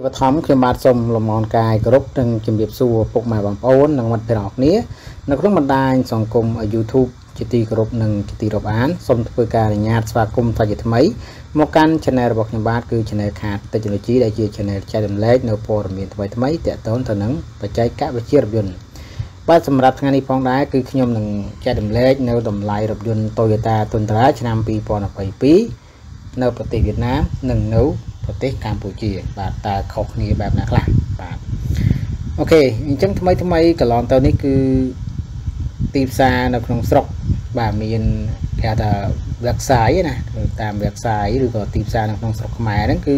Và thấm khi mà xong là món cài group trên chuẩn bị xua phục mài bằng ôn nâng mặt phải học nía nó có mặt đai xong cùng ở YouTube chỉ ti group nâng chỉ ti đọc án xong với cả nhạc và cùng thay dịch mấy một căn channel bọc nhà bát cứ channel khác tới channel chí đại chia channel chạy đầm lết nấu po miền thay mấy tệ tốn thằng nắng và trái cá và chia rập dùn ba sầm rạp ngay đi phong đá cứ khi nhom nâng chạy đầm lết nấu đầm lại rập dùn Toyota Tundra năm pi po là 7 pí nấuประเทศ Việt Nam nâng nấuประเทศ Campuchia បាទតើខុសគ្នាបែបណាខ្លះបាទអូខេអញ្ចឹងថ្មីកន្លងទៅនេះគឺទីផ្សារនៅក្នុងស្រុកបាទមានគេថា website ណាតាម website ឬក៏ទីផ្សារនៅក្នុងស្រុកខ្មែរហ្នឹងគឺ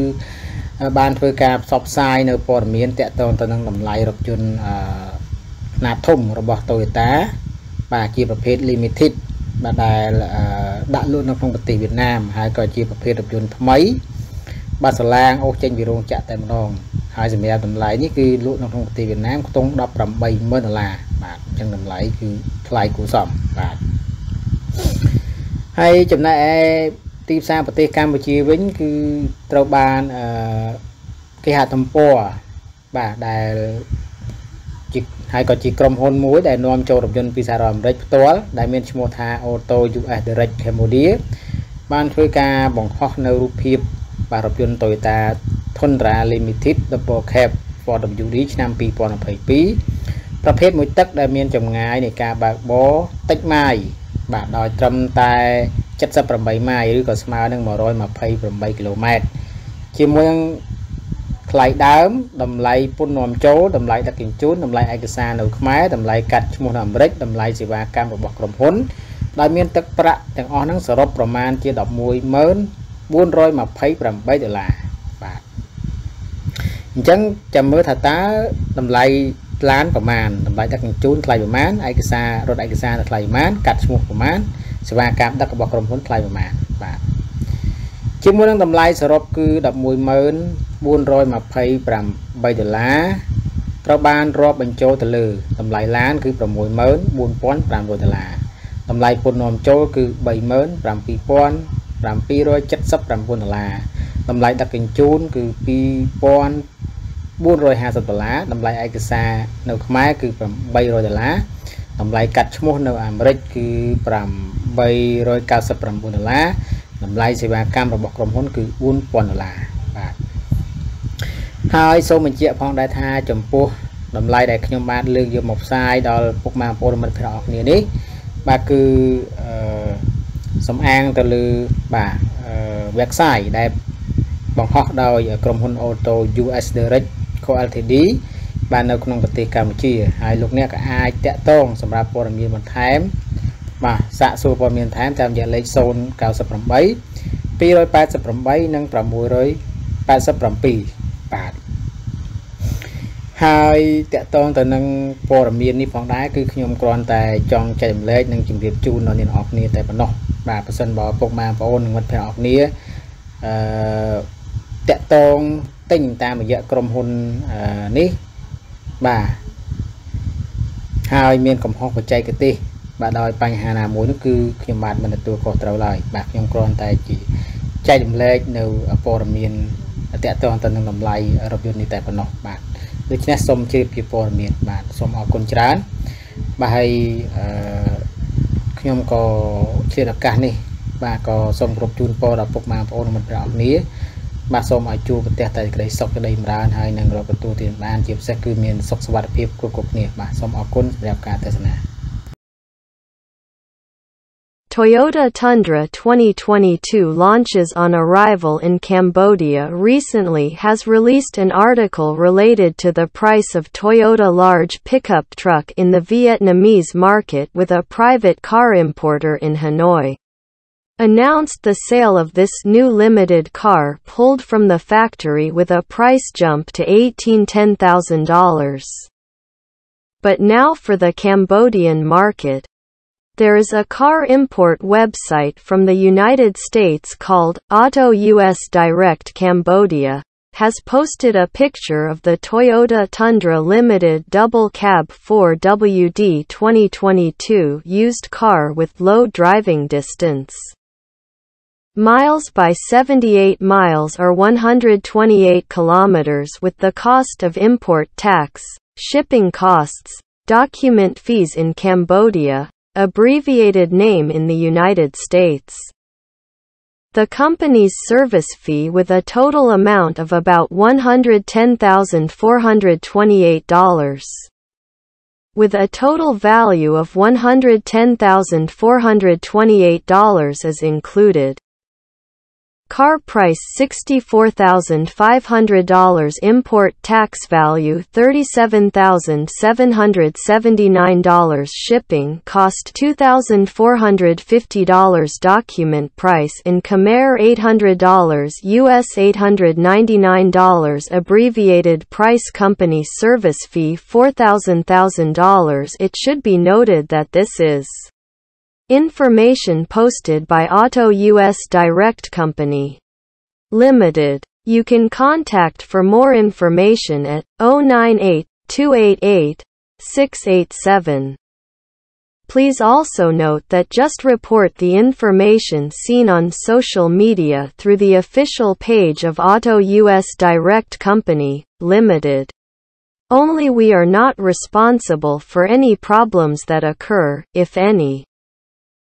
បានធ្វើការផ្សព្វផ្សាយនៅព័ត៌មានតាក់ទងទៅនឹងតម្លៃរថយន្តខ្នាតធំរបស់ Toyota បាទជាប្រភេទ limited បាទដែលដាក់លក់នៅក្នុងប្រទេសវៀតណាមហើយក៏ជាប្រភេទរថយន្តថ្មីបាទសាឡាងអូសចេញពីរោងចក្រតែម្ដងហើយសម្រាប់តម្លៃនេះគឺលក់នៅក្នុងប្រទេសវៀតណាមខ្ទង់ $18,000 បាទអញ្ចឹងតម្លៃគឺថ្លៃគួរសមបាទហើយចំណែកឯទីផ្សារប្រទេសកម្ពុជាវិញគឺត្រូវបានគេហទំព័របាទដែលហើយក៏ជាក្រុមហ៊ុនមួយដែលនាំចូលរថយន្តពីសហរដ្ឋអាមេរិកផ្ទាល់ដែលមានឈ្មោះថា Auto US Direct Cambodia បានធ្វើការបង្ហោះនៅរូបភាពបាទរថយន្ត Toyota Tundra Limited Double Cab 4WD ឆ្នាំ 2022 ប្រភេទមួយទឹកដែលមានចម្ងាយនៃការបើកបរតិចម៉ាយបាទដោយត្រឹមតែ78ម៉ាយឬក៏ស្មើនឹង128គីឡូម៉ែត្រជាមួយនឹងថ្លៃដើមតម្លៃពន្ធនាំចូលតម្លៃដឹកជញ្ជូនតម្លៃឯកសារនៅខ្មែរតម្លៃកាត់ឈ្មោះនៅអាមេរិកតម្លៃសេវាកម្មរបស់ក្រុមហ៊ុនដែលមានទឹកប្រាក់ទាំងអស់ហ្នឹងសរុបប្រមាណជា$11,428បាទអញ្ចឹងចាំមើលថាតើតម្លៃឡានប្រមាណតម្លៃដឹកជញ្ជូនថ្លៃប្រមាណឯកសាររថឯកសារថ្លៃប្រមាណកាត់ឈ្មោះប្រមាណសេវាកម្មដឹករបស់ក្រុមហ៊ុនថ្លៃប្រមាណបាទជាមួយនឹងតម្លៃសរុបគឺ$11,428ត្រូវបានរាប់បញ្ចូលទៅលើតម្លៃឡានគឺ$64,500តម្លៃពន្ធនាំចូលគឺ$37,779តម្លៃដឹកជញ្ជូនគឺ$2,450តម្លៃឯកសារនៅខ្មែរគឺ$800តម្លៃកាត់ឈ្មោះនៅអាមេរិកគឺ$899តម្លៃសេវាកម្មរបស់ក្រុមហ៊ុនគឺ$4,000បាទហើយសូមបញ្ជាក់ផងដែរថាចំពោះតម្លៃដែលខ្ញុំបានលើកយកមកផ្សាយដល់ពុកម៉ែបងប្អូនមិត្តភក្តិអរគ្នានេះបាទគឺសំអាងទៅលើបាទ website ដែលបង្ហោះដោយក្រុមហ៊ុន Auto US Direct Co Ltd បាទនៅក្នុងប្រទេសកម្ពុជាហើយលោកអ្នកក៏អាចតាក់ទងសម្រាប់ព័ត៌មានបន្ថែមបាទសាកសួរព័ត៌មានបន្ថែមតាមរយៈលេខ098 288និង687បាទហើយតាក់ទងទៅនឹងព័ត៌មាននេះផងដែរគឺខ្ញុំគ្រាន់តែចង់ចែករំលែកនិងជម្រាបជូនដល់អ្នកនរគ្នាតែប៉ុណ្ណោះបាទបើសិនបើពុកម៉ែបងប្អូននិងមិត្តភក្តិអរគ្នាតាក់ទងទិញតាមរយៈក្រុមហ៊ុននេះបាទហើយមានកំហុសបច្ចេកទេសបាទដោយបញ្ហាណាមួយនោះគឺខ្ញុំបាទមិនទទួលខុសត្រូវឡើយបាទខ្ញុំគ្រាន់តែជាចែករំលែកនៅព័ត៌មានតាក់ទងទៅនឹងតម្លៃរថយន្តនេះតែប៉ុណ្ណោះបាទដូច្នេះសូមជម្រាបជាព័ត៌មានបាទសូមអរគុណច្រើនបាទហើយខ្ញុំក៏ឆ្លៀតឱកាសនេះបាទក៏សូមគោរពជូនពរដល់ពុកម៉ែបងប្អូនមិត្តភក្តិអរគ្នាបាទសូមឲ្យជួបប្រទះតែក្តីសុខក្តីចម្រើនហើយនឹងរកទទួលទានបានជាពិសេសគឺមានសុខសុវត្ថិភាពគ្រប់គ្នាបាទសូមអរគុណសម្រាប់ការទស្សនា Toyota Tundra 2022 launches on arrival in Cambodia recently has released an article related to the price of Toyota large pickup truck in the Vietnamese market with a private car importer in Hanoi. Announced the sale of this new limited car pulled from the factory with a price jump to $10,000. But now for the Cambodian market. There is a car import website from the United States called Auto US Direct Cambodia, has posted a picture of the Toyota Tundra Limited Double Cab 4WD 2022 used car with low driving distance. miles by 78 miles or 128 kilometers with the cost of import tax, shipping costs, document fees in Cambodia, abbreviated name in the United States. The company's service fee with a total amount of about $110,428. With a total value of $110,428 is included. Car price $64,500, import tax value $37,779, shipping cost $2,450, document price in Khmer $800, US $899, abbreviated price, company service fee $4,000. It should be noted that this is information posted by Auto US Direct Company Limited. You can contact for more information at 098-288-687. Please also note that just report the information seen on social media through the official page of Auto US Direct Company Limited. Only we are not responsible for any problems that occur, if any.